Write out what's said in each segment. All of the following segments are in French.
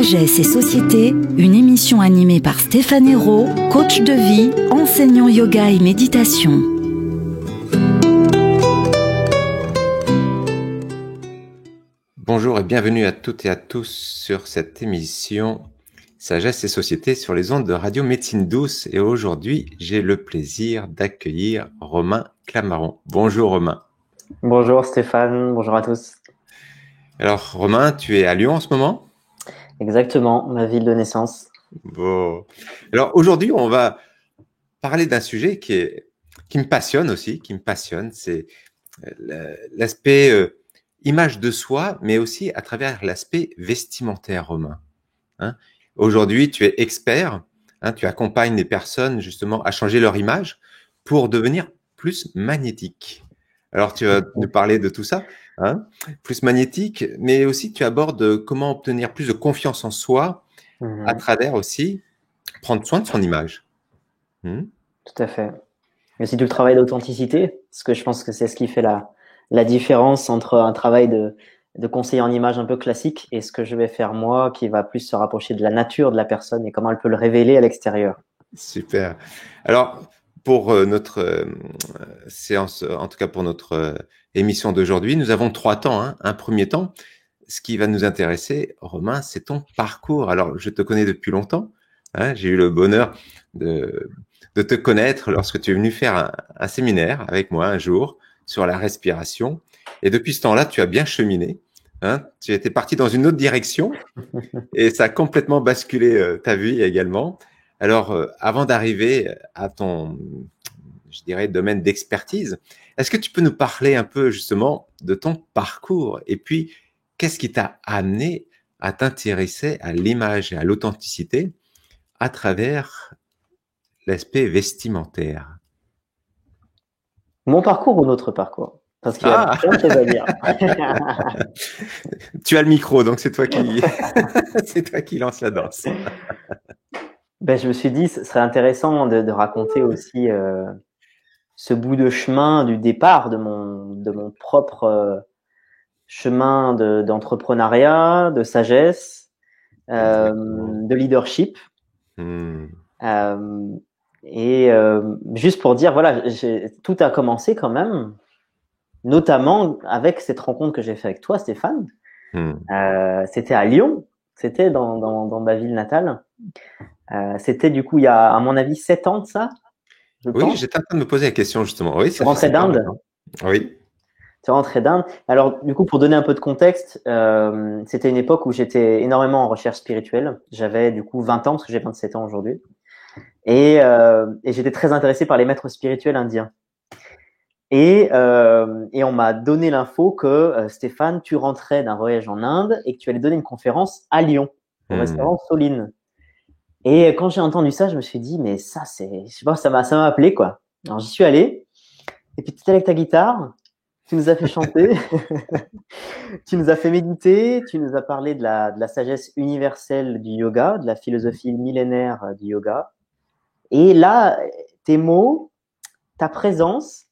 Sagesse et Société, une émission animée par Stéphane Hérault, coach de vie, enseignant yoga et méditation. Bonjour et bienvenue à toutes et à tous sur cette émission Sagesse et Société sur les ondes de Radio Médecine Douce. Et aujourd'hui, j'ai le plaisir d'accueillir Romain Clamaron. Bonjour Romain. Bonjour Stéphane, bonjour à tous. Alors Romain, tu es à Lyon en ce moment ? Exactement, ma ville de naissance. Bon. Alors aujourd'hui, on va parler d'un sujet qui me passionne aussi, c'est l'aspect image de soi, mais aussi à travers l'aspect vestimentaire, Romain. Aujourd'hui, tu es expert, tu accompagnes les personnes justement à changer leur image pour devenir plus magnétique. Alors, tu vas nous parler de tout ça, plus magnétique, mais aussi tu abordes comment obtenir plus de confiance en soi à travers aussi prendre soin de son image. Tout à fait. Mais aussi tout le travail d'authenticité, parce que je pense que c'est ce qui fait la différence entre un travail de conseiller en image un peu classique et ce que je vais faire moi, qui va plus se rapprocher de la nature de la personne et comment elle peut le révéler à l'extérieur. Super. Alors, pour notre séance, en tout cas pour notre émission d'aujourd'hui, nous avons 3 temps. Un premier temps, ce qui va nous intéresser, Romain, c'est ton parcours. Alors, je te connais depuis longtemps. J'ai eu le bonheur de te connaître lorsque tu es venu faire un séminaire avec moi un jour sur la respiration. Et depuis ce temps-là, tu as bien cheminé. Tu étais parti dans une autre direction et ça a complètement basculé ta vie également. Alors, avant d'arriver à ton, je dirais, domaine d'expertise, est-ce que tu peux nous parler un peu justement de ton parcours et puis qu'est-ce qui t'a amené à t'intéresser à l'image et à l'authenticité à travers l'aspect vestimentaire? Mon parcours ou notre parcours? Parce qu'il y a plein de choses à dire. Tu as le micro, donc c'est toi qui lance la danse. Je me suis dit, ce serait intéressant de raconter aussi ce bout de chemin du départ de mon propre chemin d'entrepreneuriat, de sagesse, de leadership. Juste pour dire, voilà, tout a commencé quand même, notamment avec cette rencontre que j'ai fait avec toi, Stéphane. C'était à Lyon, c'était dans ma ville natale. C'était du coup il y a, à mon avis, 7 ans de ça. Oui, j'étais en train de me poser la question justement. Oui, tu rentrais d'Inde. Oui. Tu rentrais d'Inde. Alors du coup, pour donner un peu de contexte, c'était une époque où j'étais énormément en recherche spirituelle. J'avais du coup 20 ans parce que j'ai 27 ans aujourd'hui. Et j'étais très intéressé par les maîtres spirituels indiens. Et on m'a donné l'info que Stéphane, tu rentrais d'un voyage en Inde et que tu allais donner une conférence à Lyon, au restaurant Soline. Et quand j'ai entendu ça, je me suis dit, mais ça, je sais pas, ça m'a appelé, quoi. Alors, j'y suis allé. Et puis, tu étais avec ta guitare. Tu nous as fait chanter. Tu nous as fait méditer. Tu nous as parlé de la sagesse universelle du yoga, de la philosophie millénaire du yoga. Et là, tes mots, ta présence,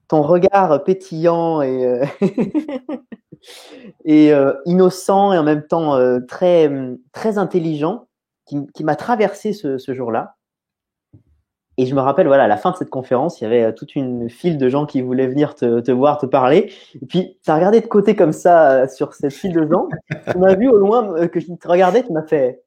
ton regard pétillant et innocent et en même temps très, très intelligent, qui m'a traversé ce jour-là. Et je me rappelle, voilà, à la fin de cette conférence, il y avait toute une file de gens qui voulaient venir te voir, te parler. Et puis, tu as regardé de côté comme ça sur cette file de gens. Tu m'as vu au loin que je te regardais, tu m'as fait…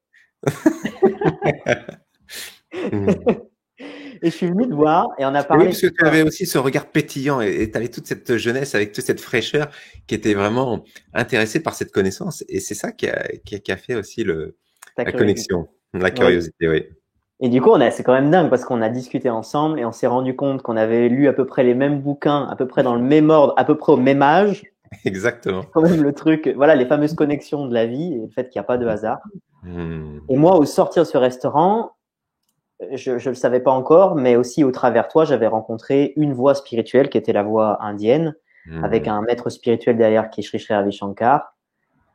Et je suis venu te voir et on a parlé. Oui, parce que tu avais aussi ce regard pétillant et tu avais toute cette jeunesse avec toute cette fraîcheur qui était vraiment intéressée par cette connaissance. Et c'est ça qui a fait aussi la connexion, la curiosité, oui. Et du coup, c'est quand même dingue parce qu'on a discuté ensemble et on s'est rendu compte qu'on avait lu à peu près les mêmes bouquins, à peu près dans le même ordre, à peu près au même âge. Exactement. Quand même le truc, voilà, les fameuses connexions de la vie et le fait qu'il n'y a pas de hasard. Et moi, au sortir de ce restaurant, je le savais pas encore, mais aussi au travers toi, j'avais rencontré une voie spirituelle qui était la voie indienne, avec un maître spirituel derrière qui est Sri Sri Ravi Shankar.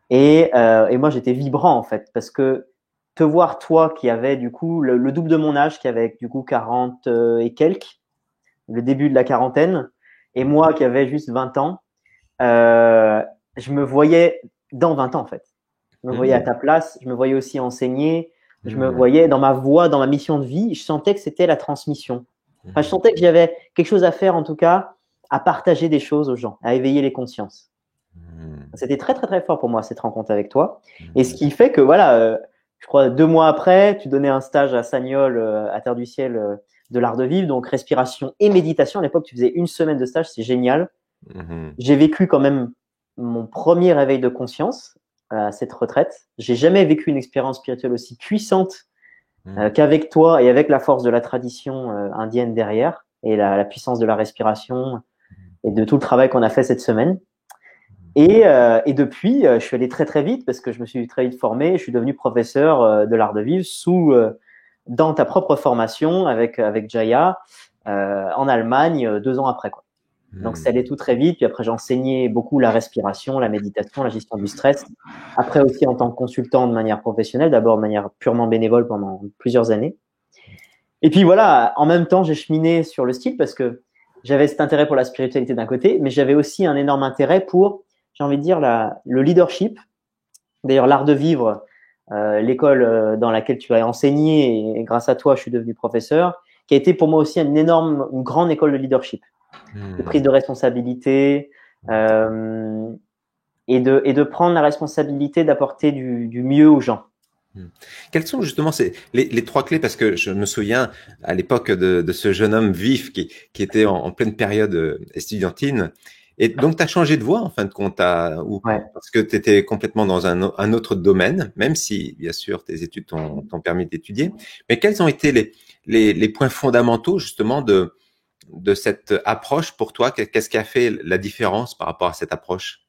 Et moi, j'étais vibrant en fait, parce que te voir toi qui avait du coup le double de mon âge, qui avait du coup 40 et quelques, le début de la quarantaine, et moi qui avais juste 20 ans, je me voyais dans 20 ans en fait. Je me voyais à ta place. Je me voyais aussi enseigner. Je me Mmh. voyais dans ma voie, dans ma mission de vie. Je sentais que c'était la transmission. Enfin, je sentais que j'avais quelque chose à faire, en tout cas, à partager des choses aux gens, à éveiller les consciences. C'était très, très, très fort pour moi, cette rencontre avec toi. Et ce qui fait que, voilà, je crois 2 mois après, tu donnais un stage à Sagnol, à Terre du Ciel, de l'art de vivre, donc respiration et méditation. À l'époque, tu faisais 1 semaine de stage, c'est génial. J'ai vécu quand même mon premier réveil de conscience à cette retraite. J'ai jamais vécu une expérience spirituelle aussi puissante qu'avec toi et avec la force de la tradition indienne derrière et la puissance de la respiration et de tout le travail qu'on a fait cette semaine. Et depuis, je suis allé très très vite parce que je me suis très vite formé. Je suis devenu professeur de l'art de vivre dans ta propre formation avec Jaya en Allemagne 2 ans après, quoi. Donc, c'est allé tout très vite. Puis après, j'ai enseigné beaucoup la respiration, la méditation, la gestion du stress. Après aussi en tant que consultant de manière professionnelle, d'abord de manière purement bénévole pendant plusieurs années. Et puis voilà, en même temps, j'ai cheminé sur le style parce que j'avais cet intérêt pour la spiritualité d'un côté, mais j'avais aussi un énorme intérêt pour, j'ai envie de dire, le leadership. D'ailleurs, l'art de vivre, l'école dans laquelle tu as enseigné, et grâce à toi, je suis devenu professeur, qui a été pour moi aussi une grande école de leadership. De prise de responsabilité et de prendre la responsabilité d'apporter du mieux aux gens. Quelles sont justement les 3 clés? Parce que je me souviens à l'époque de ce jeune homme vif qui était en pleine période estudiantine. Et donc, tu as changé de voie en fin de compte, parce que tu étais complètement dans un autre domaine, même si, bien sûr, tes études t'ont permis d'étudier. Mais quels ont été les points fondamentaux justement de cette approche pour toi? Qu'est-ce qui a fait la différence par rapport à cette approche?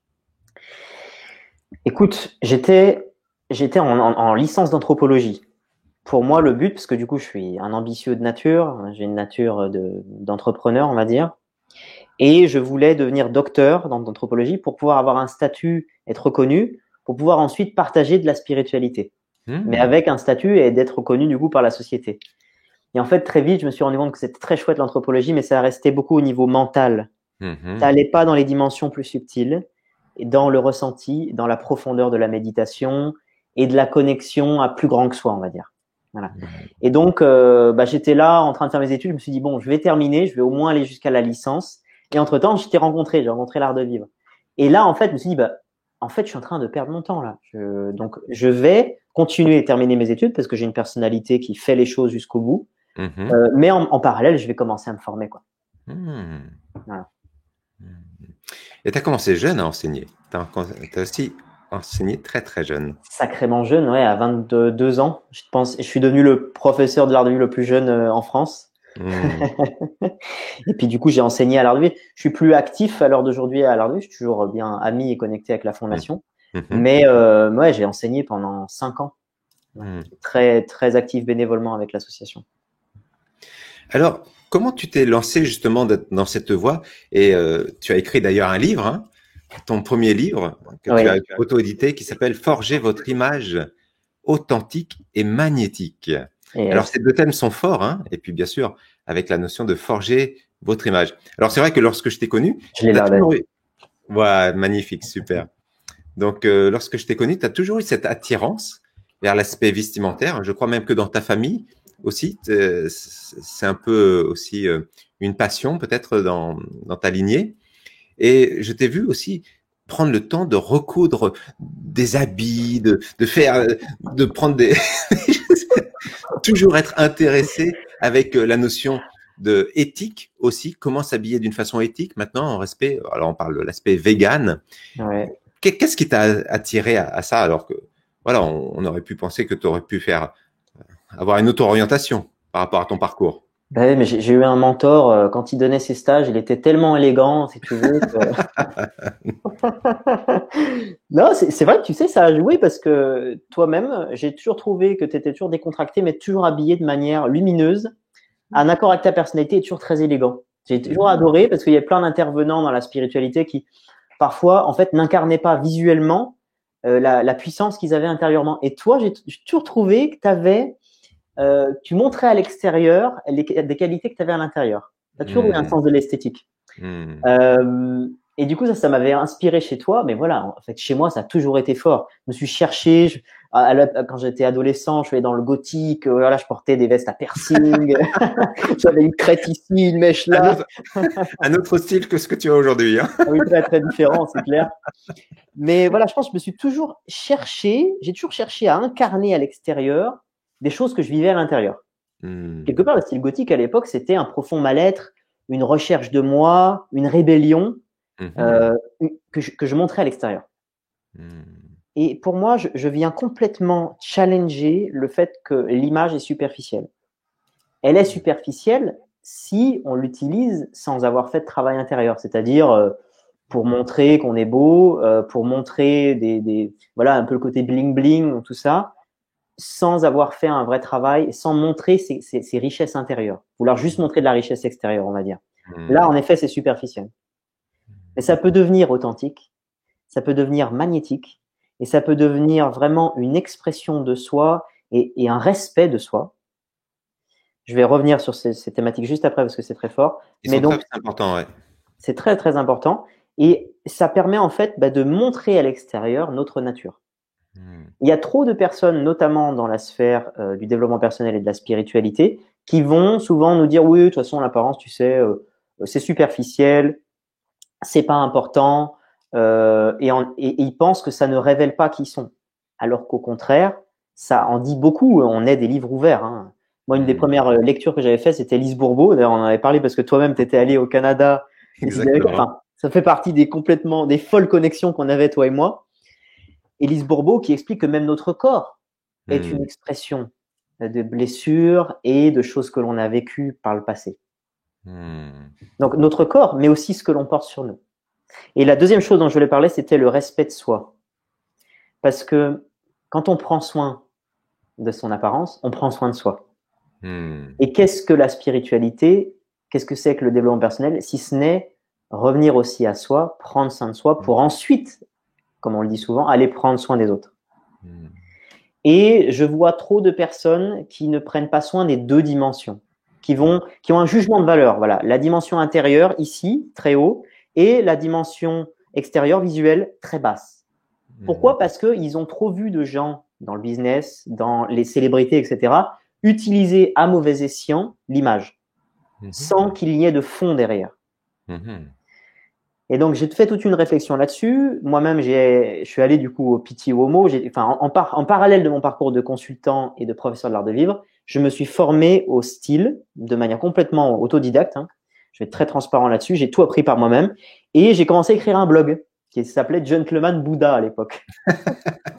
Écoute, j'étais en licence d'anthropologie. Pour moi, le but, parce que du coup, je suis un ambitieux de nature, j'ai une nature d'entrepreneur, on va dire, et je voulais devenir docteur d'anthropologie pour pouvoir avoir un statut, être reconnu, pour pouvoir ensuite partager de la spiritualité, mais avec un statut et d'être reconnu du coup par la société. Et en fait, très vite, je me suis rendu compte que c'était très chouette l'anthropologie, mais ça restait beaucoup au niveau mental. Ça allait pas dans les dimensions plus subtiles, et dans le ressenti, dans la profondeur de la méditation et de la connexion à plus grand que soi, on va dire. Voilà. Et donc, j'étais là en train de faire mes études. Je me suis dit bon, je vais terminer, je vais au moins aller jusqu'à la licence. Et entre-temps, j'ai rencontré l'art de vivre. Et là, en fait, je me suis dit en fait, je suis en train de perdre mon temps là. Donc, je vais continuer et terminer mes études parce que j'ai une personnalité qui fait les choses jusqu'au bout. Mais en parallèle, je vais commencer à me former, quoi. Voilà. Et tu as commencé jeune à enseigner. Tu as aussi enseigné très très jeune. Sacrément jeune, ouais, à 22 ans. Je pense, je suis devenu le professeur de l'art de vivre le plus jeune en France. Et puis du coup, j'ai enseigné à l'art de vivre. Je suis plus actif à l'heure d'aujourd'hui à l'art de vivre. Je suis toujours bien ami et connecté avec la fondation. Mais ouais, j'ai enseigné pendant 5 ans. Très très actif bénévolement avec l'association. Alors, comment tu t'es lancé justement dans cette voie? Et tu as écrit d'ailleurs un livre, hein, ton premier livre que tu as auto-édité, qui s'appelle Forger votre image authentique et magnétique. Alors, ces 2 thèmes sont forts, hein, et puis bien sûr, avec la notion de forger votre image. Alors, c'est vrai que lorsque je t'ai connu, magnifique, super. Donc, lorsque je t'ai connu, tu as toujours eu cette attirance vers l'aspect vestimentaire. Je crois même que dans ta famille aussi, c'est un peu aussi une passion peut-être dans ta lignée. Et je t'ai vu aussi prendre le temps de recoudre des habits, de prendre des toujours être intéressé avec la notion de éthique aussi, comment s'habiller d'une façon éthique maintenant en respect. Alors on parle de l'aspect vegan. Ouais. Qu'est-ce qui t'a attiré à ça alors que voilà, on aurait pu penser que tu aurais pu avoir une autre orientation par rapport à ton parcours. Ben, mais j'ai eu un mentor, quand il donnait ses stages, il était tellement élégant, si tu veux. Non, c'est vrai que tu sais, ça a joué parce que toi-même, j'ai toujours trouvé que tu étais toujours décontracté, mais toujours habillé de manière lumineuse, en accord avec ta personnalité et toujours très élégant. J'ai toujours adoré parce qu'il y a plein d'intervenants dans la spiritualité qui, parfois, en fait, n'incarnaient pas visuellement la puissance qu'ils avaient intérieurement. Et toi, j'ai toujours trouvé que tu montrais à l'extérieur des qualités que tu avais à l'intérieur. Tu as toujours eu un sens de l'esthétique. Et du coup, ça m'avait inspiré chez toi. Mais voilà, en fait, chez moi, ça a toujours été fort. Je me suis cherché. Quand j'étais adolescent, je suis allé dans le gothique. Voilà, je portais des vestes à piercing. J'avais une crête ici, une mèche là. Un autre style que ce que tu as aujourd'hui. Hein. Oui, très, très différent, c'est clair. Mais voilà, je pense que je me suis toujours cherché, j'ai toujours cherché à incarner à l'extérieur des choses que je vivais à l'intérieur. Quelque part, le style gothique à l'époque, c'était un profond mal-être, une recherche de moi, une rébellion que je montrais à l'extérieur. Et pour moi, je viens complètement challenger le fait que l'image est superficielle. Elle est superficielle si on l'utilise sans avoir fait de travail intérieur, c'est-à-dire pour montrer qu'on est beau, pour montrer voilà un peu le côté bling bling, tout ça, sans avoir fait un vrai travail, sans montrer ses richesses intérieures. Vouloir juste montrer de la richesse extérieure, on va dire. Là, en effet, c'est superficiel. Mais ça peut devenir authentique, ça peut devenir magnétique, et ça peut devenir vraiment une expression de soi et un respect de soi. Je vais revenir sur ces thématiques juste après parce que c'est très fort. C'est important, ouais. C'est très, très important. Et ça permet en fait de montrer à l'extérieur notre nature. Il y a trop de personnes, notamment dans la sphère du développement personnel et de la spiritualité, qui vont souvent nous dire « Oui, de toute façon, l'apparence, tu sais, c'est superficiel, c'est pas important. » et ils pensent que ça ne révèle pas qui ils sont. Alors qu'au contraire, ça en dit beaucoup. On est des livres ouverts. Hein. Moi, une des premières lectures que j'avais faites, c'était Lise Bourbeau. D'ailleurs, on en avait parlé parce que toi-même, tu étais allé au Canada. Exactement. Ça fait partie des folles connexions qu'on avait, toi et moi. Et Lise Bourbeau qui explique que même notre corps est une expression de blessures et de choses que l'on a vécues par le passé. Donc, notre corps, mais aussi ce que l'on porte sur nous. Et la deuxième chose dont je voulais parler, c'était le respect de soi. Parce que quand on prend soin de son apparence, on prend soin de soi. Et qu'est-ce que la spiritualité? Qu'est-ce que c'est que le développement personnel? Si ce n'est revenir aussi à soi, prendre soin de soi pour ensuite, comme on le dit souvent, aller prendre soin des autres. Et je vois trop de personnes qui ne prennent pas soin des deux dimensions, qui ont un jugement de valeur. Voilà, la dimension intérieure ici, très haut, et la dimension extérieure, visuelle, très basse. Pourquoi? Parce qu'ils ont trop vu de gens dans le business, dans les célébrités, etc., utiliser à mauvais escient l'image, sans qu'il y ait de fond derrière. Et donc, j'ai fait toute une réflexion là-dessus. Moi-même, je suis allé du coup au Piti Uomo. En parallèle de mon parcours de consultant et de professeur de l'art de vivre, je me suis formé au style de manière complètement autodidacte. Hein. Je vais être très transparent là-dessus. J'ai tout appris par moi-même. Et j'ai commencé à écrire un blog qui s'appelait Gentleman Buddha à l'époque.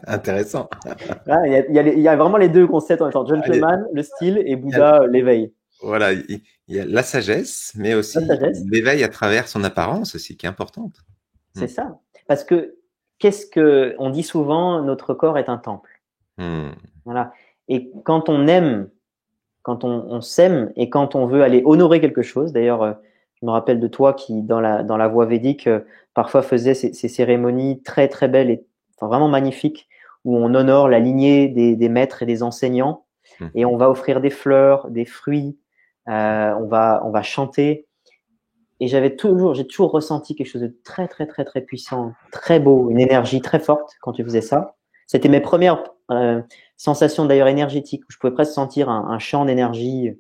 Intéressant. Il y a vraiment les deux concepts en même temps. Gentleman, le style, et Bouddha, l'éveil. Voilà, il y a la sagesse, mais aussi l'éveil à travers son apparence aussi, qui est importante. C'est ça. Parce que, on dit souvent, notre corps est un temple. Voilà. Et quand on aime, quand on s'aime et quand on veut aller honorer quelque chose, d'ailleurs, je me rappelle de toi qui, dans la voie védique, parfois faisait ces cérémonies très, très belles et vraiment magnifiques où on honore la lignée des maîtres et des enseignants et on va offrir des fleurs, des fruits, on va chanter. Et j'ai toujours ressenti quelque chose de très, très, très, très puissant, très beau, une énergie très forte quand tu faisais ça. C'était mes premières sensations d'ailleurs énergétiques où je pouvais presque sentir un champ d'énergie.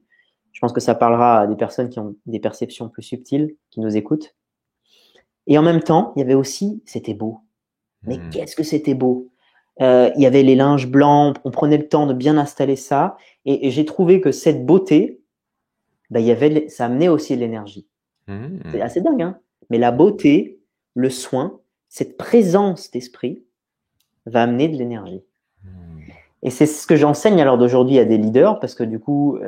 Je pense que ça parlera à des personnes qui ont des perceptions plus subtiles, qui nous écoutent. Et en même temps, il y avait aussi, c'était beau. Mais qu'est-ce que c'était beau! Il y avait les linges blancs, on prenait le temps de bien installer ça. Et j'ai trouvé que cette beauté, ça amenait aussi de l'énergie. C'est assez dingue, hein? Mais la beauté, le soin, cette présence d'esprit va amener de l'énergie. Et c'est ce que j'enseigne à l'heure d'aujourd'hui à des leaders, parce que du coup,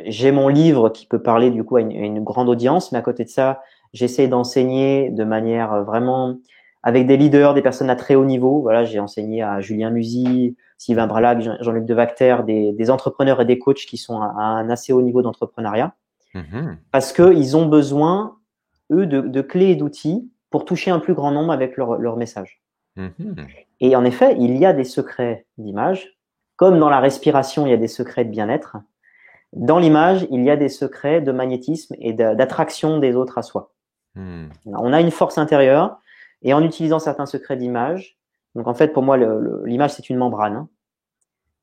j'ai mon livre qui peut parler du coup à une grande audience, mais à côté de ça, j'essaie d'enseigner de manière vraiment avec des leaders, des personnes à très haut niveau. Voilà, j'ai enseigné à Julien Musi, Sylvain Bralac, Jean-Luc Devacter, des entrepreneurs et des coachs qui sont à un assez haut niveau d'entrepreneuriat. Parce qu'ils ont besoin, eux, de clés et d'outils pour toucher un plus grand nombre avec leur message. Et en effet, il y a des secrets d'image. Comme dans la respiration, il y a des secrets de bien-être. Dans l'image, il y a des secrets de magnétisme et d'attraction des autres à soi. On a une force intérieure et en utilisant certains secrets d'image, donc en fait pour moi l'image c'est une membrane.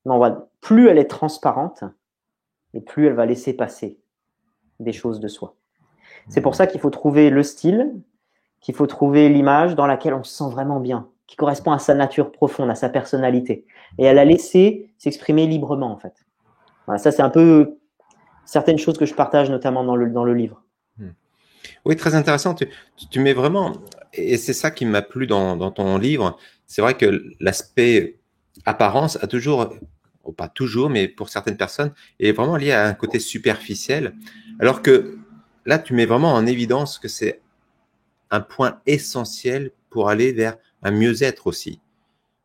Hein. Plus elle est transparente et plus elle va laisser passer des choses de soi. C'est pour ça qu'il faut trouver le style, qu'il faut trouver l'image dans laquelle on se sent vraiment bien, qui correspond à sa nature profonde, à sa personnalité, et à la laisser s'exprimer librement en fait. Voilà, ça c'est un peu certaines choses que je partage notamment dans le livre. Oui, très intéressant. Tu mets vraiment, et c'est ça qui m'a plu dans ton livre, c'est vrai que l'aspect apparence a toujours, ou pas toujours, mais pour certaines personnes, est vraiment lié à un côté superficiel, alors que là, tu mets vraiment en évidence que c'est un point essentiel pour aller vers un mieux-être aussi,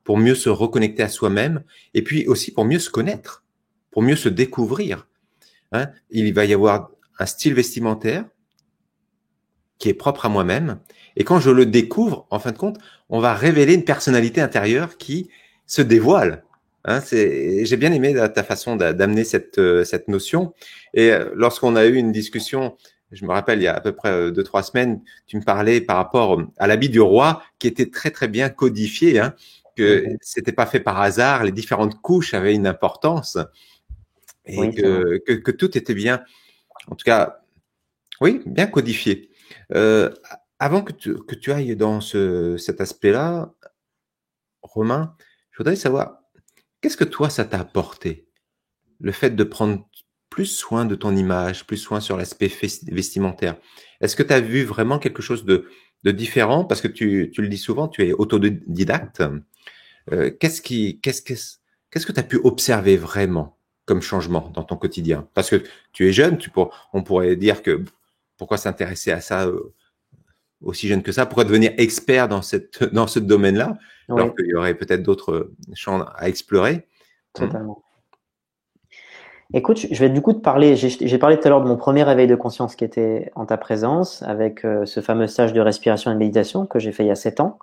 pour mieux se reconnecter à soi-même, et puis aussi pour mieux se connaître, pour mieux se découvrir. Hein. Il va y avoir un style vestimentaire qui est propre à moi-même, et quand je le découvre, en fin de compte, on va révéler une personnalité intérieure qui se dévoile. Hein, j'ai bien aimé ta façon d'amener cette notion. Et lorsqu'on a eu une discussion, je me rappelle, il y a à peu près 2-3 semaines, tu me parlais par rapport à l'habit du roi, qui était très très bien codifié, hein, que c'était pas fait par hasard, les différentes couches avaient une importance, et oui, que tout était bien, en tout cas, oui, bien codifié. Avant que tu ailles dans cet aspect-là, Romain, je voudrais savoir, qu'est-ce que toi, ça t'a apporté? Le fait de prendre plus soin de ton image, plus soin sur l'aspect vestimentaire. Est-ce que tu as vu vraiment quelque chose de différent? Parce que tu le dis souvent, tu es autodidacte. Qu'est-ce que tu as pu observer vraiment comme changement dans ton quotidien? Parce que tu es jeune, on pourrait dire que pourquoi s'intéresser à ça aussi jeune que ça? Pourquoi devenir expert dans ce domaine-là, alors qu'il y aurait peut-être d'autres champs à explorer? Totalement. Écoute, je vais du coup te parler, j'ai parlé tout à l'heure de mon premier réveil de conscience qui était en ta présence, avec ce fameux stage de respiration et de méditation que j'ai fait il y a 7 ans.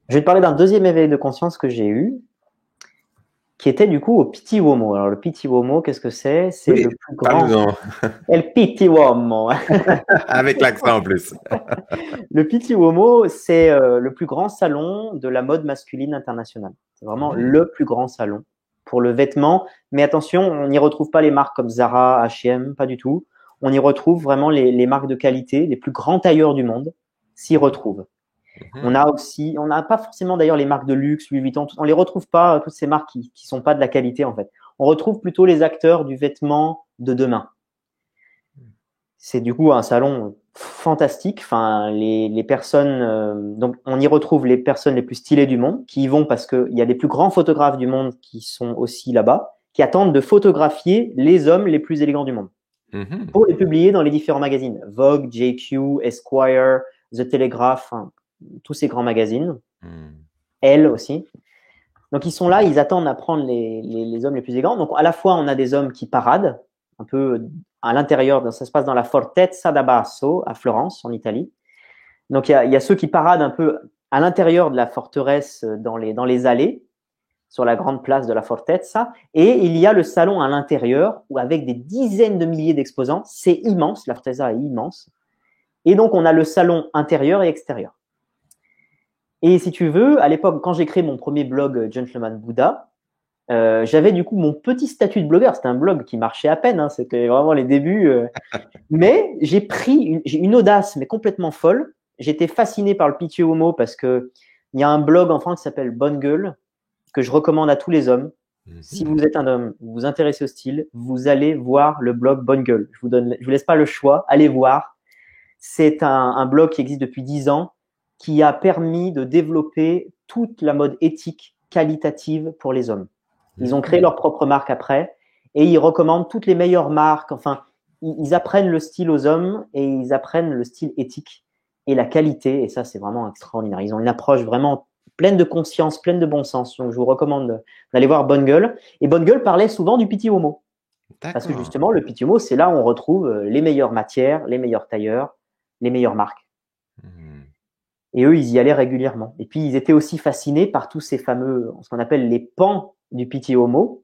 Je vais te parler d'un deuxième éveil de conscience que j'ai eu, qui était du coup au Piti Uomo. Alors le Piti Uomo, qu'est-ce que c'est? C'est le plus grand... El Piti Uomo. Avec l'accent en plus. Le Piti Uomo, c'est le plus grand salon de la mode masculine internationale. C'est vraiment le plus grand salon pour le vêtement. Mais attention, on n'y retrouve pas les marques comme Zara, H&M, pas du tout. On y retrouve vraiment les marques de qualité, les plus grands tailleurs du monde s'y retrouvent. On n'a pas forcément d'ailleurs les marques de luxe, Louis Vuitton, on les retrouve pas, toutes ces marques qui sont pas de la qualité en fait. On retrouve plutôt les acteurs du vêtement de demain. C'est du coup un salon fantastique. Enfin, les personnes, donc on y retrouve les personnes les plus stylées du monde qui y vont parce qu'il y a des plus grands photographes du monde qui sont aussi là-bas, qui attendent de photographier les hommes les plus élégants du monde pour les publier dans les différents magazines, Vogue, JQ, Esquire, The Telegraph, hein, tous ces grands magazines, Elle aussi. Donc ils sont là, ils attendent à prendre les hommes les plus élégants. Donc à la fois on a des hommes qui paradent un peu à l'intérieur, ça se passe dans la Fortezza d'Abasso à Florence en Italie. Donc il y a ceux qui paradent un peu à l'intérieur de la forteresse dans les allées sur la grande place de la Fortezza, et il y a le salon à l'intérieur où avec des dizaines de milliers d'exposants, c'est immense, la Fortezza est immense. Et donc on a le salon intérieur et extérieur. Et si tu veux, à l'époque, quand j'ai créé mon premier blog Gentleman Buddha, j'avais du coup mon petit statut de blogueur. C'était un blog qui marchait à peine, hein, c'était vraiment les débuts. Mais j'ai pris une audace, mais complètement folle. J'étais fasciné par le Piti Uomo parce que il y a un blog en France qui s'appelle Bonne Gueule que je recommande à tous les hommes. Si vous êtes un homme, vous vous intéressez au style, vous allez voir le blog Bonne Gueule. Je vous laisse pas le choix, allez voir. C'est un blog qui existe depuis 10 ans, qui a permis de développer toute la mode éthique qualitative pour les hommes. Ils ont créé leur propre marque après et ils recommandent toutes les meilleures marques. Enfin, ils apprennent le style aux hommes et ils apprennent le style éthique et la qualité. Et ça, c'est vraiment extraordinaire. Ils ont une approche vraiment pleine de conscience, pleine de bon sens. Donc, je vous recommande d'aller voir Bonne Gueule. Et Bonne Gueule parlait souvent du Piti Uomo. Parce que justement, le Piti Uomo, c'est là où on retrouve les meilleures matières, les meilleurs tailleurs, les meilleures marques. Et eux, ils y allaient régulièrement. Et puis, ils étaient aussi fascinés par tous ces fameux, ce qu'on appelle les pans du Piti Uomo,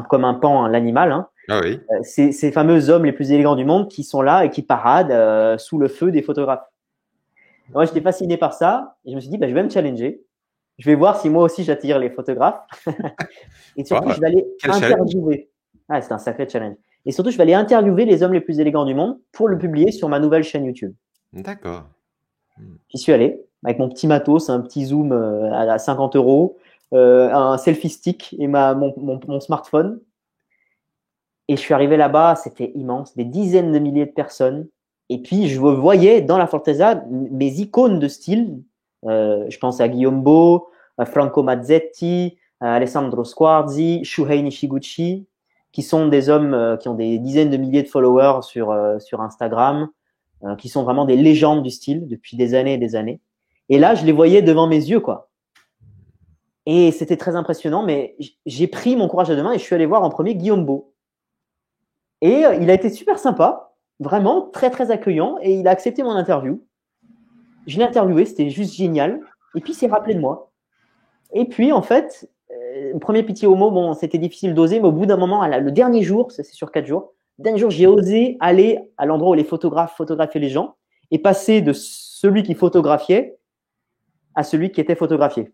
comme un pan, l'animal. Hein. Ah oui. Ces fameux hommes les plus élégants du monde qui sont là et qui paradent sous le feu des photographes. Moi, j'étais fasciné par ça et je me suis dit, bah, je vais me challenger. Je vais voir si moi aussi j'attire les photographes. Et surtout, Wow, je vais aller quel challenge. interviewer. Ah, c'est un sacré challenge. Et surtout, je vais aller interviewer les hommes les plus élégants du monde pour le publier sur ma nouvelle chaîne YouTube. D'accord. Hmm. J'y suis allé avec mon petit matos, un petit zoom à 50 €, un selfie stick et mon smartphone. Et je suis arrivé là-bas, c'était immense, des dizaines de milliers de personnes. Et puis, je voyais dans la Fortezza mes icônes de style. Je pense à Guillaume Beau, à Franco Mazzetti, à Alessandro Squarzi, Shuhei Nishiguchi, qui sont des hommes qui ont des dizaines de milliers de followers sur Instagram, qui sont vraiment des légendes du style depuis des années et des années. Et là, je les voyais devant mes yeux, quoi. Et c'était très impressionnant, mais j'ai pris mon courage à deux mains et je suis allé voir en premier Guillaume Beau. Et il a été super sympa, vraiment très très accueillant, et il a accepté mon interview. Je l'ai interviewé, c'était juste génial. Et puis il s'est rappelé de moi. Et puis en fait, premier pitié homo, bon, c'était difficile d'oser, mais au bout d'un moment, le dernier jour, ça c'est sur 4 jours, le dernier jour, j'ai osé aller à l'endroit où les photographes photographiaient les gens et passer de celui qui photographiait à celui qui était photographié.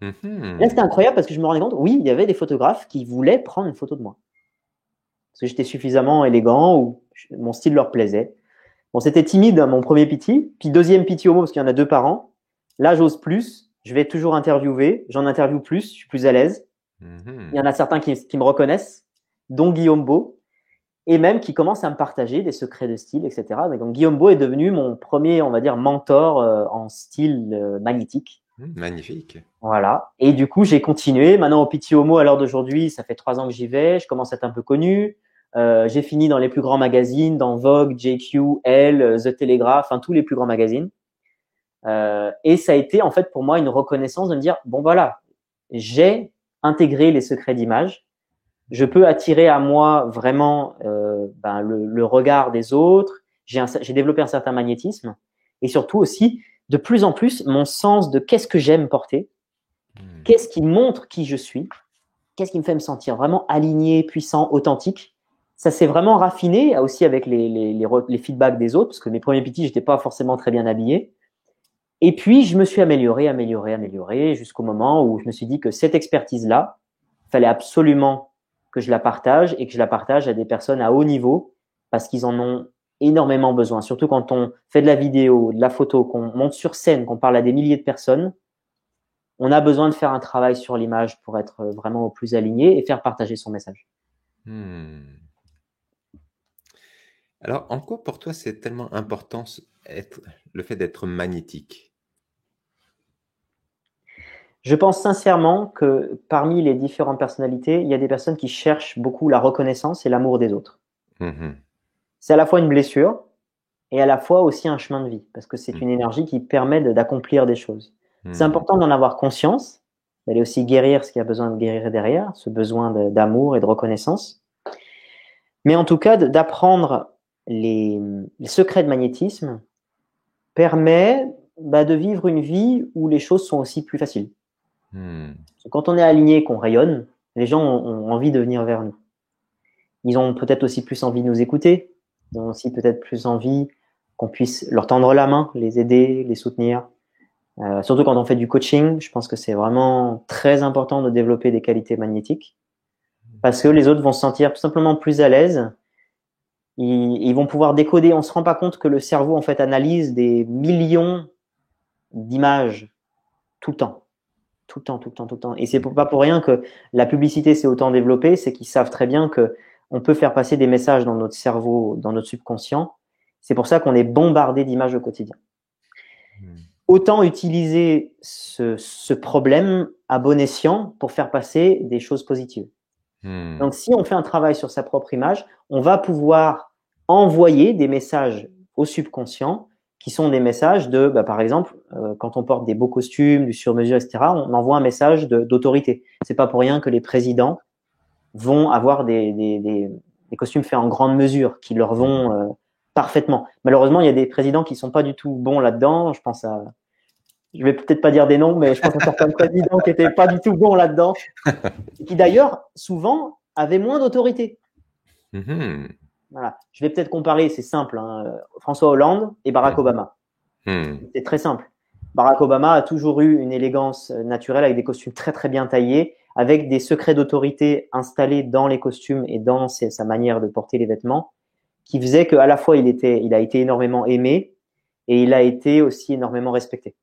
Mhm. Là, c'était incroyable parce que je me rendais compte, oui, il y avait des photographes qui voulaient prendre une photo de moi. Parce que j'étais suffisamment élégant ou mon style leur plaisait. Bon, c'était timide, hein, mon premier piti. Puis deuxième piti homo, parce qu'il y en a 2 par an. Là, j'ose plus. Je vais toujours interviewer. J'en interviewe plus. Je suis plus à l'aise. Mhm. Il y en a certains qui me reconnaissent, dont Guillaume Beau, et même qui commencent à me partager des secrets de style, etc. Donc, Guillaume Beau est devenu mon premier, on va dire, mentor en style magnétique. Magnifique. Voilà. Et du coup, j'ai continué. Maintenant, au Piti Homo, à l'heure d'aujourd'hui, ça fait 3 ans que j'y vais. Je commence à être un peu connu. J'ai fini dans les plus grands magazines, dans Vogue, JQ, Elle, The Telegraph, enfin tous les plus grands magazines. Et ça a été en fait pour moi une reconnaissance de me dire bon voilà, j'ai intégré les secrets d'image. Je peux attirer à moi vraiment le regard des autres. J'ai développé un certain magnétisme et surtout aussi de plus en plus mon sens de qu'est-ce que j'aime porter. Qu'est-ce qui montre qui je suis? Qu'est-ce qui me fait me sentir vraiment aligné, puissant, authentique? Ça s'est vraiment raffiné aussi avec les feedbacks des autres, parce que mes premiers petits, j'étais pas forcément très bien habillé. Et puis, je me suis amélioré, jusqu'au moment où je me suis dit que cette expertise-là, il fallait absolument que je la partage et que je la partage à des personnes à haut niveau, parce qu'ils en ont énormément besoin. Surtout quand on fait de la vidéo, de la photo, qu'on monte sur scène, qu'on parle à des milliers de personnes, on a besoin de faire un travail sur l'image pour être vraiment au plus aligné et faire partager son message. Alors, en quoi pour toi c'est tellement important le fait d'être magnétique? Je pense sincèrement que parmi les différentes personnalités, il y a des personnes qui cherchent beaucoup la reconnaissance et l'amour des autres. C'est à la fois une blessure et à la fois aussi un chemin de vie, parce que c'est une énergie qui permet d'accomplir des choses. C'est important d'en avoir conscience, d'aller aussi guérir ce qu'il y a besoin de guérir derrière, ce besoin d'amour et de reconnaissance. Mais en tout cas, d'apprendre les secrets de magnétisme permet de vivre une vie où les choses sont aussi plus faciles. Quand on est aligné, qu'on rayonne, les gens ont envie de venir vers nous. Ils ont peut-être aussi plus envie de nous écouter. Ils ont aussi peut-être plus envie qu'on puisse leur tendre la main, les aider, les soutenir. Surtout quand on fait du coaching, je pense que c'est vraiment très important de développer des qualités magnétiques parce que les autres vont se sentir tout simplement plus à l'aise. Ils vont pouvoir décoder. On se rend pas compte que le cerveau en fait analyse des millions d'images tout le temps. Tout le temps. Et c'est pas pour rien que la publicité s'est autant développée, c'est qu'ils savent très bien que on peut faire passer des messages dans notre cerveau, dans notre subconscient. C'est pour ça qu'on est bombardé d'images au quotidien. Autant utiliser ce problème à bon escient pour faire passer des choses positives. Donc, si on fait un travail sur sa propre image, on va pouvoir envoyer des messages au subconscient qui sont des messages de, par exemple, quand on porte des beaux costumes, du sur-mesure, etc., on envoie un message d'autorité. C'est pas pour rien que les présidents vont avoir des costumes faits en grande mesure, qui leur vont parfaitement. Malheureusement, il y a des présidents qui sont pas du tout bons là-dedans. Je vais peut-être pas dire des noms, mais je pense à certains présidents qui étaient pas du tout bons là-dedans, et qui d'ailleurs, souvent, avaient moins d'autorité. Voilà. Je vais peut-être comparer, c'est simple, François Hollande et Barack Obama. C'est très simple. Barack Obama a toujours eu une élégance naturelle avec des costumes très très bien taillés, avec des secrets d'autorité installés dans les costumes et dans sa manière de porter les vêtements, qui faisait qu'à la fois il a été énormément aimé et il a été aussi énormément respecté.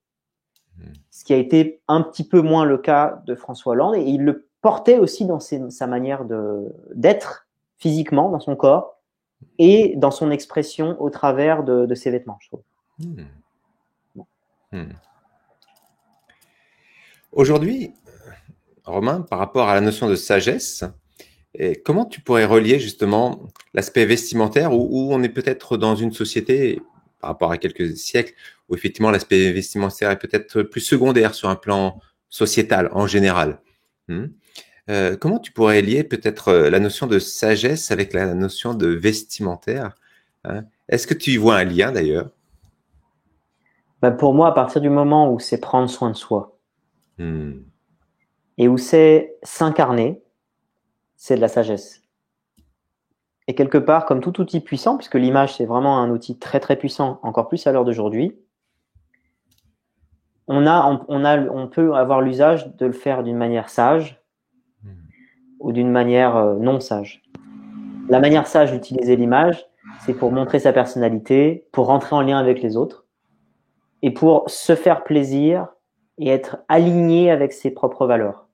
Ce qui a été un petit peu moins le cas de François Hollande, et il le portait aussi dans sa manière d'être physiquement, dans son corps, et dans son expression au travers de ses vêtements, je trouve. Aujourd'hui, Romain, par rapport à la notion de sagesse, comment tu pourrais relier justement l'aspect vestimentaire où on est peut-être dans une société, par rapport à quelques siècles, où effectivement l'aspect vestimentaire est peut-être plus secondaire sur un plan sociétal en général. Comment tu pourrais lier peut-être la notion de sagesse avec la notion de vestimentaire, hein? Est-ce que tu y vois un lien d'ailleurs? Pour moi, à partir du moment où c'est prendre soin de soi et où c'est s'incarner, c'est de la sagesse. Et quelque part, comme tout outil puissant, puisque l'image, c'est vraiment un outil très très puissant, encore plus à l'heure d'aujourd'hui, on peut avoir l'usage de le faire d'une manière sage ou d'une manière non sage. La manière sage d'utiliser l'image, c'est pour montrer sa personnalité, pour rentrer en lien avec les autres et pour se faire plaisir et être aligné avec ses propres valeurs.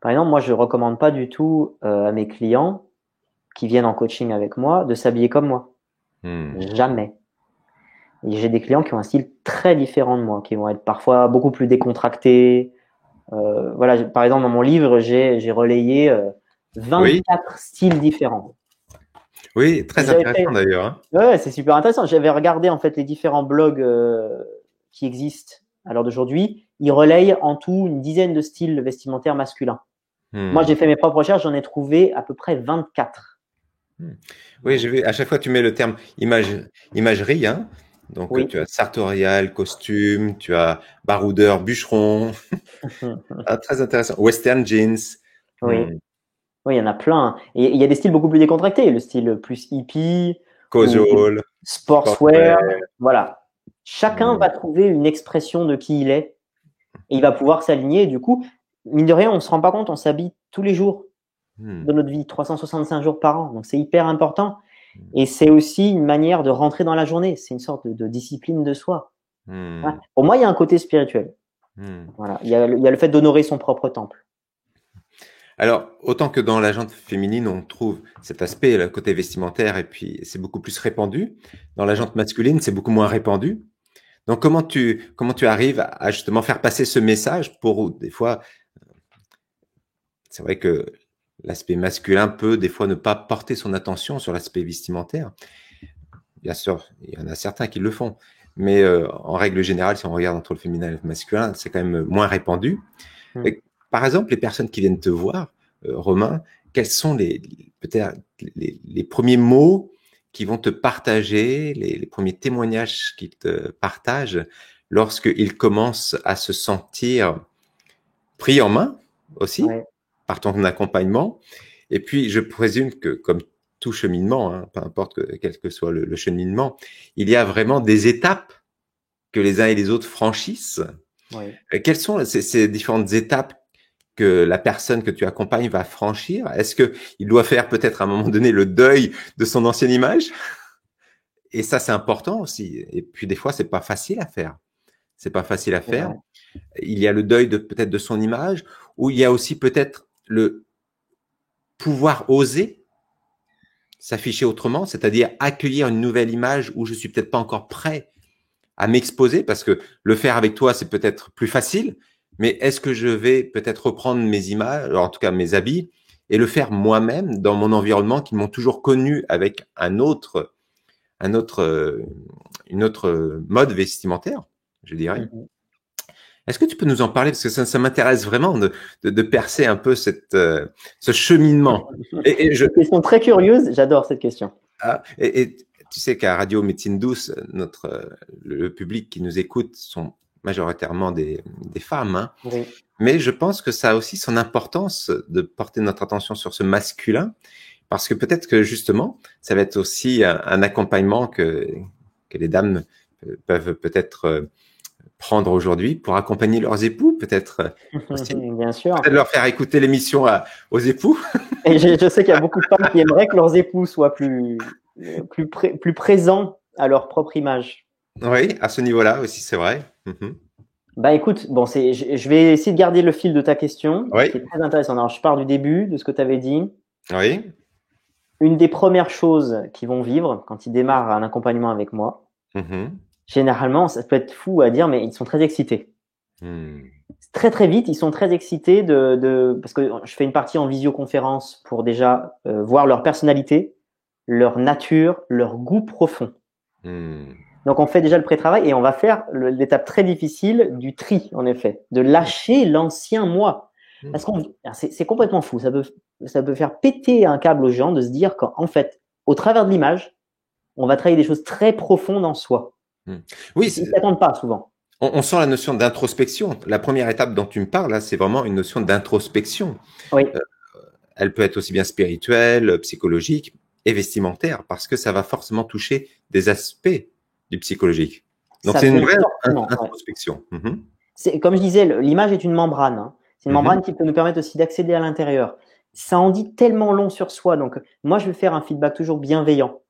Par exemple, moi, je recommande pas du tout à mes clients qui viennent en coaching avec moi de s'habiller comme moi. Jamais. Et j'ai des clients qui ont un style très différent de moi, qui vont être parfois beaucoup plus décontractés. Voilà, par exemple, dans mon livre, j'ai relayé 24 styles différents. Oui, très intéressant d'ailleurs. Hein. Ouais, c'est super intéressant. J'avais regardé en fait les différents blogs qui existent à l'heure d'aujourd'hui. Ils relayent en tout une dizaine de styles vestimentaires masculins. Moi, j'ai fait mes propres recherches, j'en ai trouvé à peu près 24. Oui, j'ai vu. À chaque fois, tu mets le terme imagerie, hein. Donc, tu as sartorial, costume, tu as baroudeur, bûcheron. Très intéressant. Western jeans. Oui. Oui, il y en a plein. Et il y a des styles beaucoup plus décontractés. Le style plus hippie, casual, sportswear. Voilà. Chacun va trouver une expression de qui il est. Et il va pouvoir s'aligner. Du coup, mine de rien, on ne se rend pas compte, on s'habille tous les jours de notre vie, 365 jours par an. Donc, c'est hyper important. Et c'est aussi une manière de rentrer dans la journée. C'est une sorte de discipline de soi. Voilà. Pour moi, il y a un côté spirituel. Voilà. Il y a le fait d'honorer son propre temple. Alors, autant que dans la gente féminine, on trouve cet aspect, le côté vestimentaire, et puis c'est beaucoup plus répandu. Dans la gente masculine, c'est beaucoup moins répandu. Donc, comment tu arrives à justement faire passer ce message pour, des fois, c'est vrai que l'aspect masculin peut des fois ne pas porter son attention sur l'aspect vestimentaire. Bien sûr, il y en a certains qui le font. Mais en règle générale, si on regarde entre le féminin et le masculin, c'est quand même moins répandu. Et, par exemple, les personnes qui viennent te voir, Romain, quels sont peut-être les premiers mots qui vont te partager, les premiers témoignages qu'ils te partagent lorsqu'ils commencent à se sentir pris en main aussi par ton accompagnement. Et puis, je présume que comme tout cheminement, hein, peu importe quel que soit le cheminement, il y a vraiment des étapes que les uns et les autres franchissent. Quelles sont ces différentes étapes que la personne que tu accompagnes va franchir? Est-ce qu'il doit faire peut-être à un moment donné le deuil de son ancienne image? Et ça, c'est important aussi. Et puis des fois, c'est pas facile à faire. C'est pas facile à faire. Il y a le deuil peut-être de son image, ou il y a aussi peut-être le pouvoir oser s'afficher autrement, c'est-à-dire accueillir une nouvelle image où je suis peut-être pas encore prêt à m'exposer, parce que le faire avec toi, c'est peut-être plus facile, mais est-ce que je vais peut-être reprendre mes images, alors en tout cas mes habits, et le faire moi-même dans mon environnement qui m'ont toujours connu avec une autre mode vestimentaire, je dirais. Est-ce que tu peux nous en parler, parce que ça m'intéresse vraiment de percer un peu ce cheminement. C'est une question très curieuse, j'adore cette question. Et tu sais qu'à Radio Médecine Douce, le public qui nous écoute sont majoritairement des femmes, hein. Mais je pense que ça a aussi son importance de porter notre attention sur ce masculin, parce que peut-être que justement, ça va être aussi un accompagnement que les dames peuvent peut-être prendre aujourd'hui pour accompagner leurs époux, peut-être aussi. Bien sûr. Peut-être leur faire écouter l'émission aux époux. Et je sais qu'il y a beaucoup de femmes qui aimeraient que leurs époux soient plus présents à leur propre image. Oui, à ce niveau-là aussi, c'est vrai. Bah écoute, bon, je vais essayer de garder le fil de ta question, Oui. qui est très intéressant. Alors, je pars du début, de ce que tu avais dit. Oui. Une des premières choses qu'ils vont vivre quand ils démarrent un accompagnement avec moi, généralement, ça peut être fou à dire, mais ils sont très excités. Très très vite, ils sont très excités parce que je fais une partie en visioconférence pour déjà voir leur personnalité, leur nature, leur goût profond. Donc on fait déjà le pré-travail et on va faire l'étape très difficile du tri, en effet, de lâcher l'ancien moi. Parce que c'est complètement fou, ça peut faire péter un câble aux gens de se dire qu'en fait, au travers de l'image, on va travailler des choses très profondes en soi. Oui, ils ne s'attendent pas souvent. On sent la notion d'introspection. La première étape dont tu me parles, là, c'est vraiment une notion d'introspection. Oui. Elle peut être aussi bien spirituelle, psychologique et vestimentaire, parce que ça va forcément toucher des aspects du psychologique. Donc, c'est une vraie introspection. Comme je disais, l'image est une membrane. Hein. C'est une membrane qui peut nous permettre aussi d'accéder à l'intérieur. Ça en dit tellement long sur soi. Donc, moi, je vais faire un feedback toujours bienveillant.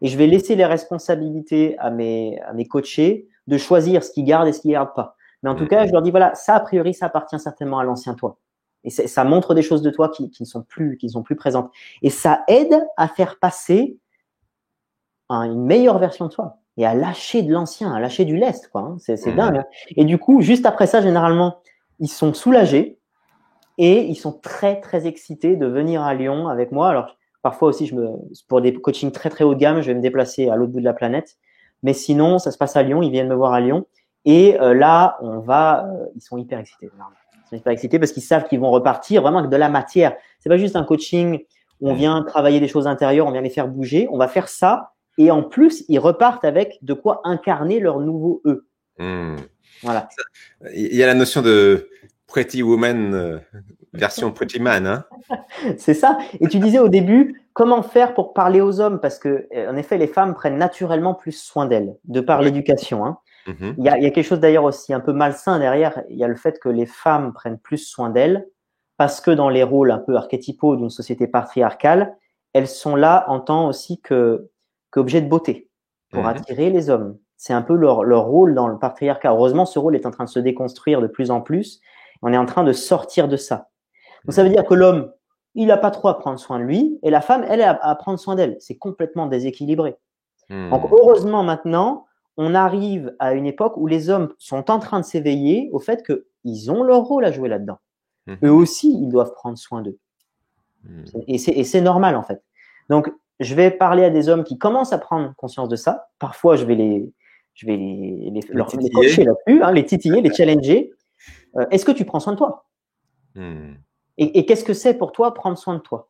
Et je vais laisser les responsabilités à mes coachés de choisir ce qu'ils gardent et ce qu'ils gardent pas. Mais en tout cas, je leur dis, voilà, ça, a priori, ça appartient certainement à l'ancien toi. Et ça montre des choses de toi qui ne sont plus présentes. Et ça aide à faire passer une meilleure version de soi et à lâcher de l'ancien, à lâcher du lest, quoi. Hein. C'est dingue. Hein. Et du coup, juste après ça, généralement, ils sont soulagés et ils sont très, très excités de venir à Lyon avec moi. Alors, parfois aussi, pour des coachings très, très haut de gamme, je vais me déplacer à l'autre bout de la planète. Mais sinon, ça se passe à Lyon. Ils viennent me voir à Lyon. Et là, ils sont hyper excités. Ils sont hyper excités parce qu'ils savent qu'ils vont repartir vraiment avec de la matière. C'est pas juste un coaching où on vient travailler des choses intérieures, on vient les faire bouger. On va faire ça. Et en plus, ils repartent avec de quoi incarner leur nouveau eux. Voilà. Il y a la notion de Pretty Woman version Pretty Man. Hein. C'est ça. Et tu disais au début, comment faire pour parler aux hommes? Parce que, en effet, les femmes prennent naturellement plus soin d'elles, de par l'éducation. Hein. Il y a quelque chose d'ailleurs aussi un peu malsain derrière. Il y a le fait que les femmes prennent plus soin d'elles parce que dans les rôles un peu archétypaux d'une société patriarcale, elles sont là en tant aussi qu'objet de beauté pour attirer les hommes. C'est un peu leur rôle dans le patriarcat. Heureusement, ce rôle est en train de se déconstruire de plus en plus. On est en train de sortir de ça. Donc, ça veut dire que l'homme, il n'a pas trop à prendre soin de lui et la femme, elle, a à prendre soin d'elle. C'est complètement déséquilibré. Donc, heureusement, maintenant, on arrive à une époque où les hommes sont en train de s'éveiller au fait qu'ils ont leur rôle à jouer là-dedans. Eux aussi, ils doivent prendre soin d'eux. Et c'est normal, en fait. Donc, je vais parler à des hommes qui commencent à prendre conscience de ça. Parfois, je vais les coacher là-dessus, hein, les titiller, les challenger. Est-ce que tu prends soin de toi? Et qu'est-ce que c'est pour toi prendre soin de toi?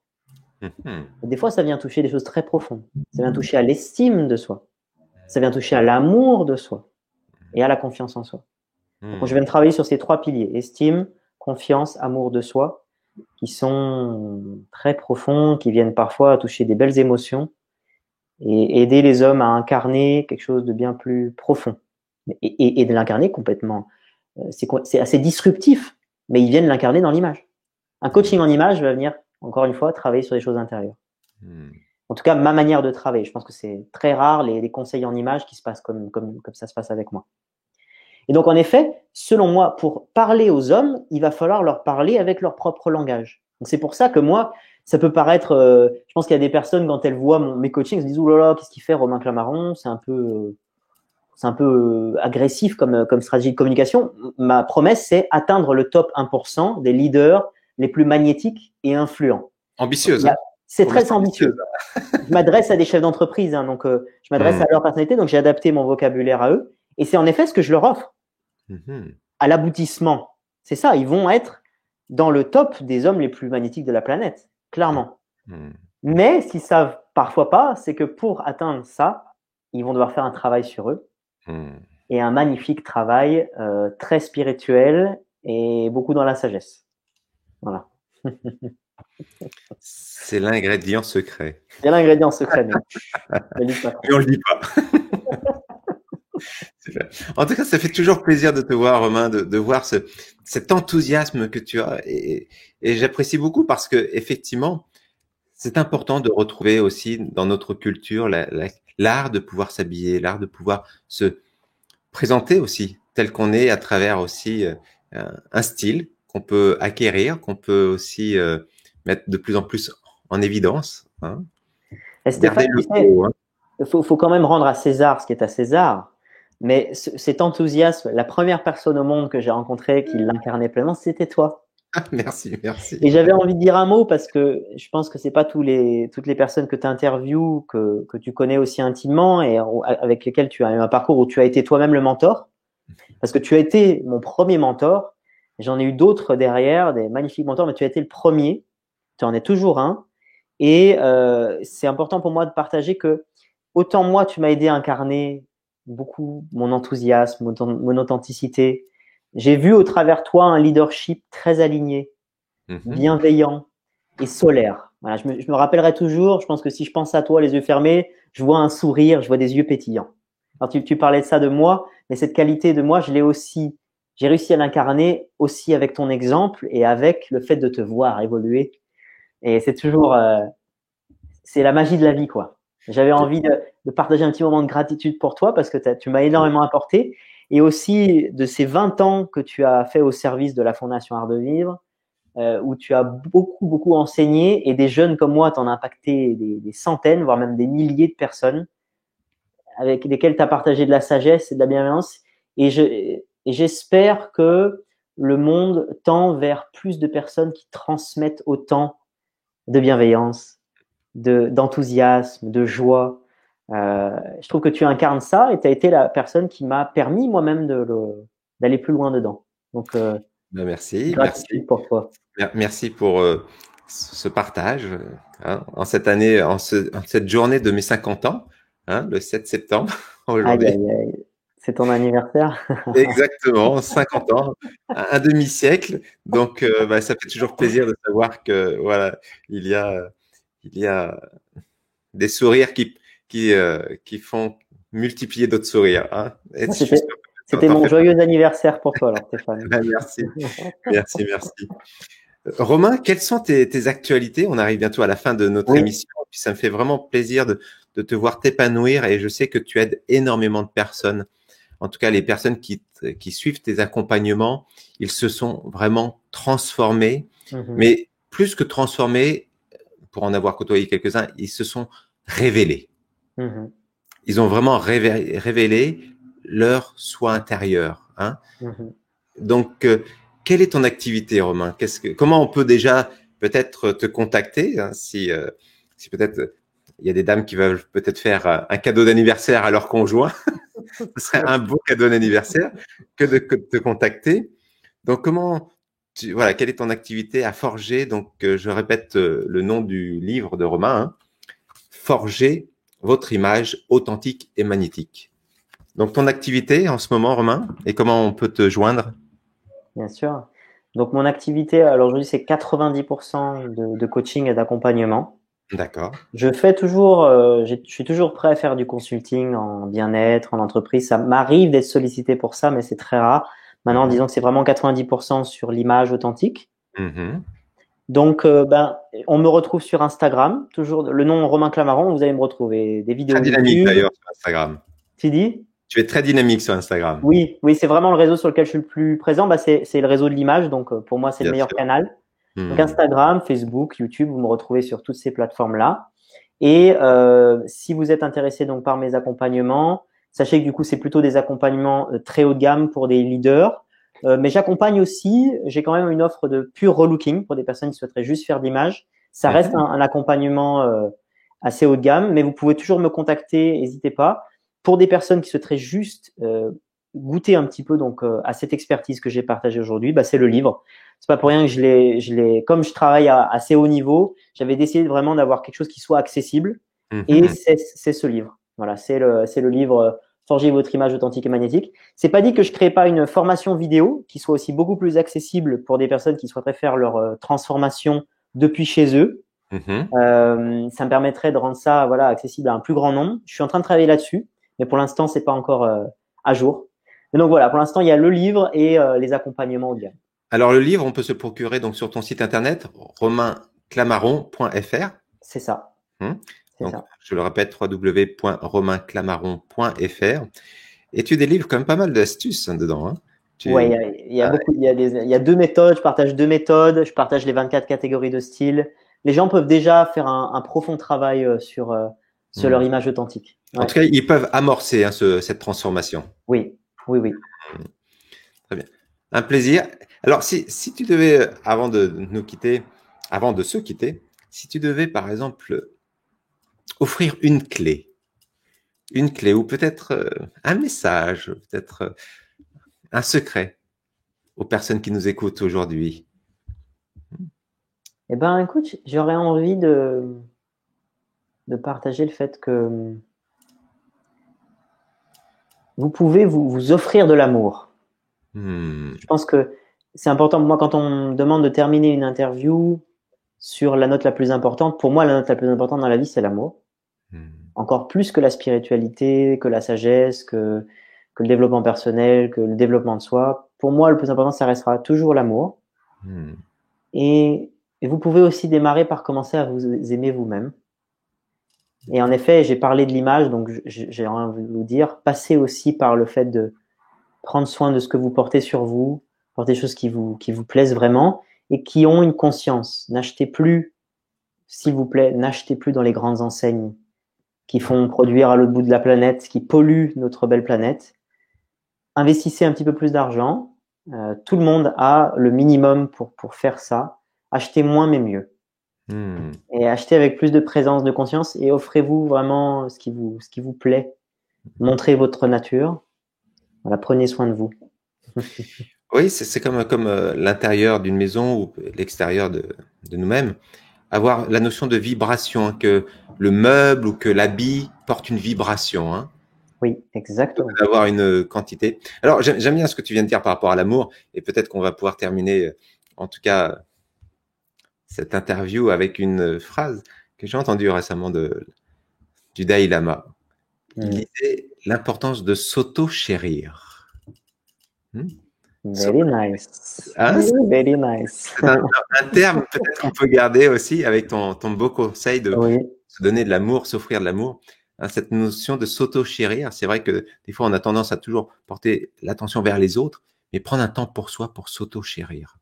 Des fois, ça vient toucher des choses très profondes. Ça vient toucher à l'estime de soi. Ça vient toucher à l'amour de soi et à la confiance en soi. Donc, je vais me travailler sur ces 3 piliers. Estime, confiance, amour de soi, qui sont très profonds, qui viennent parfois toucher des belles émotions et aider les hommes à incarner quelque chose de bien plus profond et de l'incarner complètement. C'est assez disruptif, mais ils viennent l'incarner dans l'image. Un coaching en image va venir, encore une fois, travailler sur des choses intérieures. En tout cas, ma manière de travailler. Je pense que c'est très rare les conseils en image qui se passent comme ça se passe avec moi. Et donc, en effet, selon moi, pour parler aux hommes, il va falloir leur parler avec leur propre langage. Donc, c'est pour ça que moi, ça peut paraître, je pense qu'il y a des personnes, quand elles voient mes coachings, se disent, oh là là, qu'est-ce qu'il fait, Romain Clamaron? C'est un peu agressif comme stratégie de communication. Ma promesse, c'est atteindre le top 1% des leaders les plus magnétiques et influents. Ambitieuse. C'est très ambitieux. Je m'adresse à des chefs d'entreprise, hein, donc je m'adresse à leur personnalité, donc j'ai adapté mon vocabulaire à eux. Et c'est en effet ce que je leur offre. À l'aboutissement, c'est ça, ils vont être dans le top des hommes les plus magnétiques de la planète, clairement. Mais ce qu'ils savent parfois pas, c'est que pour atteindre ça, ils vont devoir faire un travail sur eux. Et un magnifique travail très spirituel et beaucoup dans la sagesse. Voilà. C'est l'ingrédient secret. C'est l'ingrédient secret. Mais on le dit pas. Super. En tout cas, ça fait toujours plaisir de te voir, Romain, de voir cet enthousiasme que tu as, et j'apprécie beaucoup parce que effectivement, c'est important de retrouver aussi dans notre culture l'art de pouvoir s'habiller, l'art de pouvoir se présenter aussi tel qu'on est à travers aussi un style qu'on peut acquérir, qu'on peut aussi mettre de plus en plus en évidence. Hein. Et Stéphane, Garder le tu sais, haut. Hein. faut quand même rendre à César ce qui est à César. Mais cet enthousiasme, la première personne au monde que j'ai rencontrée qui l'incarnait pleinement, c'était toi. Merci, merci. Et j'avais envie de dire un mot parce que je pense que c'est pas toutes les personnes que tu interviews que tu connais aussi intimement et avec lesquelles tu as eu un parcours où tu as été toi-même le mentor. Parce que tu as été mon premier mentor. J'en ai eu d'autres derrière, des magnifiques mentors, mais tu as été le premier. Tu en es toujours un. Et c'est important pour moi de partager que autant moi, tu m'as aidé à incarner beaucoup mon enthousiasme, mon authenticité. J'ai vu au travers toi un leadership très aligné, bienveillant et solaire. Voilà, je me rappellerai toujours, je pense que si je pense à toi les yeux fermés, je vois un sourire, je vois des yeux pétillants. Alors tu parlais de ça de moi, mais cette qualité de moi, je l'ai aussi, j'ai réussi à l'incarner aussi avec ton exemple et avec le fait de te voir évoluer. Et c'est toujours, c'est la magie de la vie, quoi. J'avais envie de partager un petit moment de gratitude pour toi parce que tu m'as énormément apporté et aussi de ces 20 ans que tu as fait au service de la Fondation Art de Vivre, où tu as beaucoup, beaucoup enseigné et des jeunes comme moi, tu en as impacté des centaines, voire même des milliers de personnes avec lesquelles tu as partagé de la sagesse et de la bienveillance. Et j'espère que le monde tend vers plus de personnes qui transmettent autant de bienveillance, d'enthousiasme, de joie. Je trouve que tu incarnes ça et tu as été la personne qui m'a permis moi-même d'aller plus loin dedans. Donc, Merci, gratitude pour toi. Merci pour ce partage hein, en cette année, en cette journée de mes 50 ans, hein, le 7 septembre aujourd'hui. Aïe, aïe, aïe. C'est ton anniversaire? Exactement, 50 ans, un demi-siècle. Donc, ça fait toujours plaisir de savoir que voilà, il y a des sourires qui font multiplier d'autres sourires. Hein. Et je suis sûr que C'était t'en mon fais joyeux anniversaire pour toi, alors, Stéphane. merci, merci. Romain, quelles sont tes actualités? On arrive bientôt à la fin de notre émission. Puis ça me fait vraiment plaisir de te voir t'épanouir et je sais que tu aides énormément de personnes. En tout cas, les personnes qui suivent tes accompagnements, ils se sont vraiment transformés. Mais plus que transformés, pour en avoir côtoyé quelques-uns, ils se sont révélés. Ils ont vraiment révélé leur soi intérieur. Hein. Donc, quelle est ton activité, Romain? Comment on peut déjà peut-être te contacter hein, si peut-être il y a des dames qui veulent peut-être faire un cadeau d'anniversaire à leur conjoint. Ce serait un beau cadeau d'anniversaire que de te contacter. Donc, quelle est ton activité à forger? Donc, je répète le nom du livre de Romain. Hein, Forger votre image authentique et magnétique. Donc, ton activité en ce moment, Romain, et comment on peut te joindre? Bien sûr. Donc, mon activité, alors aujourd'hui, c'est 90% de coaching et d'accompagnement. D'accord. Je fais toujours, je suis toujours prêt à faire du consulting en bien-être, en entreprise. Ça m'arrive d'être sollicité pour ça, mais c'est très rare. Maintenant, disons que c'est vraiment 90% sur l'image authentique. Donc, on me retrouve sur Instagram, toujours le nom Romain Clamaron. Vous allez me retrouver des vidéos. Très dynamique d'ailleurs sur Instagram. Tu dis? Tu es très dynamique sur Instagram. Oui, c'est vraiment le réseau sur lequel je suis le plus présent. C'est le réseau de l'image, donc pour moi c'est le meilleur canal. Donc Instagram, Facebook, YouTube, vous me retrouvez sur toutes ces plateformes-là. Et si vous êtes intéressé donc par mes accompagnements, sachez que du coup c'est plutôt des accompagnements très haut de gamme pour des leaders. Mais j'accompagne aussi, j'ai quand même une offre de pure relooking pour des personnes qui souhaiteraient juste faire de l'image. Ça reste un accompagnement assez haut de gamme, mais vous pouvez toujours me contacter, n'hésitez pas. Pour des personnes qui souhaiteraient juste goûter un petit peu donc à cette expertise que j'ai partagée aujourd'hui, c'est le livre. C'est pas pour rien que je l'ai comme je travaille à assez haut niveau, j'avais décidé vraiment d'avoir quelque chose qui soit accessible et c'est ce livre. Voilà, c'est le livre Forger votre image authentique et magnétique. C'est pas dit que je crée pas une formation vidéo qui soit aussi beaucoup plus accessible pour des personnes qui souhaiteraient faire leur transformation depuis chez eux. Ça me permettrait de rendre ça accessible à un plus grand nombre. Je suis en train de travailler là-dessus, mais pour l'instant c'est pas encore à jour. Et donc voilà, pour l'instant, il y a le livre et les accompagnements audio. Alors, le livre, on peut se procurer donc sur ton site internet, romanclamaron.fr. C'est ça. Donc, ça. Je le répète, www.romanclamaron.fr. Et tu délivres quand même pas mal d'astuces dedans. Hein. Ouais, il y a beaucoup. Il y a 2 méthodes. Je partage 2 méthodes. Je partage les 24 catégories de style. Les gens peuvent déjà faire un profond travail sur leur image authentique. Ouais. En tout cas, ils peuvent amorcer cette transformation. Oui. Très bien. Un plaisir. Alors, si tu devais, avant de se quitter, si tu devais, par exemple, offrir une clé ou peut-être un message, peut-être un secret aux personnes qui nous écoutent aujourd'hui. Eh ben, écoute, j'aurais envie de partager le fait que vous pouvez vous offrir de l'amour. Je pense que c'est important. Moi, quand on me demande de terminer une interview sur la note la plus importante, pour moi, la note la plus importante dans la vie, c'est l'amour. Encore plus que la spiritualité, que la sagesse, que le développement personnel, que le développement de soi. Pour moi, le plus important, ça restera toujours l'amour. Et vous pouvez aussi démarrer par commencer à vous aimer vous-même. Et en effet, j'ai parlé de l'image, donc j'ai envie de vous dire, passez aussi par le fait de prendre soin de ce que vous portez sur vous, porter des choses qui vous plaisent vraiment et qui ont une conscience. N'achetez plus, s'il vous plaît, n'achetez plus dans les grandes enseignes qui font produire à l'autre bout de la planète, qui polluent notre belle planète. Investissez un petit peu plus d'argent. Tout le monde a le minimum pour faire ça. Achetez moins mais mieux. Et achetez avec plus de présence, de conscience et offrez-vous vraiment ce qui vous plaît. Montrez votre nature. Voilà, prenez soin de vous. Oui, c'est comme l'intérieur d'une maison ou l'extérieur de nous-mêmes. Avoir la notion de vibration, hein, que le meuble ou que l'habit porte une vibration. Hein. Oui, exactement. Avoir une quantité. Alors, j'aime bien ce que tu viens de dire par rapport à l'amour et peut-être qu'on va pouvoir terminer, en tout cas, cette interview avec une phrase que j'ai entendue récemment du Dalai Lama. Il disait l'importance de s'auto-chérir. Very nice. Hein, very nice. C'est un terme peut-être qu'on peut garder aussi avec ton beau conseil de se donner de l'amour, s'offrir de l'amour. Hein, cette notion de s'auto-chérir, c'est vrai que des fois on a tendance à toujours porter l'attention vers les autres, mais prendre un temps pour soi pour s'auto-chérir.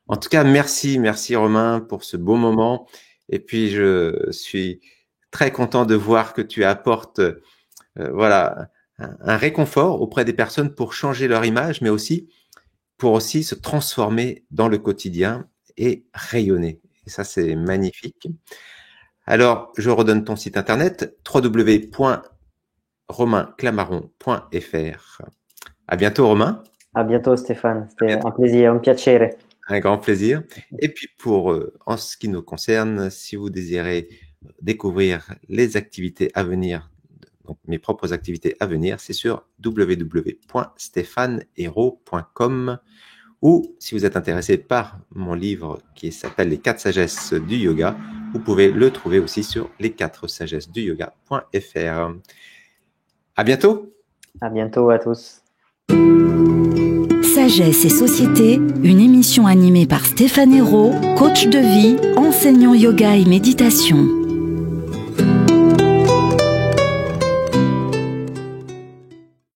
En tout cas, merci Romain pour ce beau moment. Et puis je suis très content de voir que tu apportes un réconfort auprès des personnes pour changer leur image, mais aussi pour se transformer dans le quotidien et rayonner. Et ça, c'est magnifique. Alors, je redonne ton site internet, www.romanclamaron.fr. À bientôt, Romain. À bientôt, Stéphane. C'était un plaisir, un piacere. Un grand plaisir. Et puis, en ce qui nous concerne, si vous désirez découvrir les activités à venir, donc mes propres activités à venir, c'est sur www.stephanehero.com ou si vous êtes intéressé par mon livre qui s'appelle Les 4 sagesses du yoga, vous pouvez le trouver aussi sur les4sagessesduyoga.fr. À bientôt. À bientôt à tous. Sagesse et Société, une émission animée par Stéphane Hérault, coach de vie, enseignant yoga et méditation.